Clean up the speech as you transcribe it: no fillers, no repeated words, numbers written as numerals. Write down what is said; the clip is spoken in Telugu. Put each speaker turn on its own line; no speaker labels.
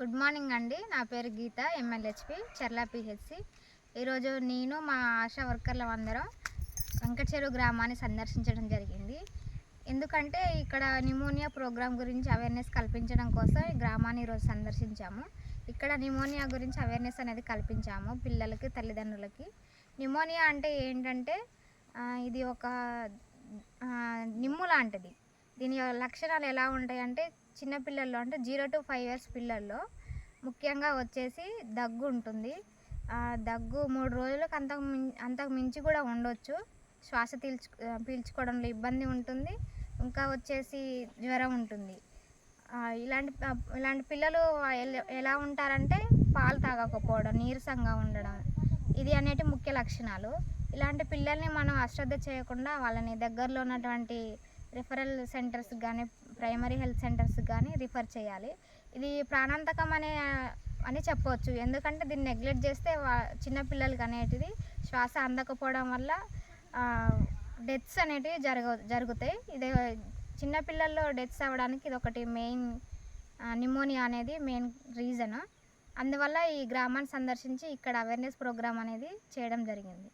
గుడ్ మార్నింగ్ అండి. నా పేరు గీత, ఎంఎల్హెచ్పి చర్ల పిహెచ్సి. ఈరోజు నేను మా ఆశా వర్కర్లు అందరం వెంకట చెరువు గ్రామాన్ని సందర్శించడం జరిగింది. ఎందుకంటే ఇక్కడ న్యూమోనియా ప్రోగ్రాం గురించి అవేర్నెస్ కల్పించడం కోసం ఈ గ్రామాన్ని ఈరోజు సందర్శించాము. ఇక్కడ న్యూమోనియా గురించి అవేర్నెస్ అనేది కల్పించాము పిల్లలకి, తల్లిదండ్రులకి. న్యూమోనియా అంటే ఏంటంటే ఇది ఒక నిమ్ము లాంటిది. దీని లక్షణాలు ఎలా ఉంటాయంటే చిన్నపిల్లల్లో అంటే 0 to 5 years పిల్లల్లో ముఖ్యంగా వచ్చేసి దగ్గు ఉంటుంది. దగ్గు 3 రోజులకు అంతకు మించి కూడా ఉండొచ్చు. శ్వాస పీల్చుకోవడంలో ఇబ్బంది ఉంటుంది. ఇంకా వచ్చేసి జ్వరం ఉంటుంది. ఇలాంటి పిల్లలు ఎలా ఉంటారంటే పాలు తాగకపోవడం, నీరసంగా ఉండడం, ఇది అనేటి ముఖ్య లక్షణాలు. ఇలాంటి పిల్లల్ని మనం అశ్రద్ధ చేయకుండా వాళ్ళని దగ్గరలో ఉన్నటువంటి రిఫరల్ సెంటర్స్ కానీ, ప్రైమరీ హెల్త్ సెంటర్స్ కానీ రిఫర్ చేయాలి. ఇది ప్రాణాంతకం అని చెప్పవచ్చు. ఎందుకంటే దీన్ని నెగ్లెక్ట్ చేస్తే చిన్నపిల్లలకి అనేటిది శ్వాస అందకపోవడం వల్ల డెత్స్ అనేటివి జరుగుతాయి. ఇది చిన్నపిల్లల్లో డెత్స్ అవ్వడానికి ఇది ఒకటి మెయిన్, న్యూమోనియా అనేది మెయిన్ రీజన్. అందువల్ల ఈ గ్రామాన్ని సందర్శించి ఇక్కడ అవేర్నెస్ ప్రోగ్రామ్ అనేది చేయడం జరిగింది.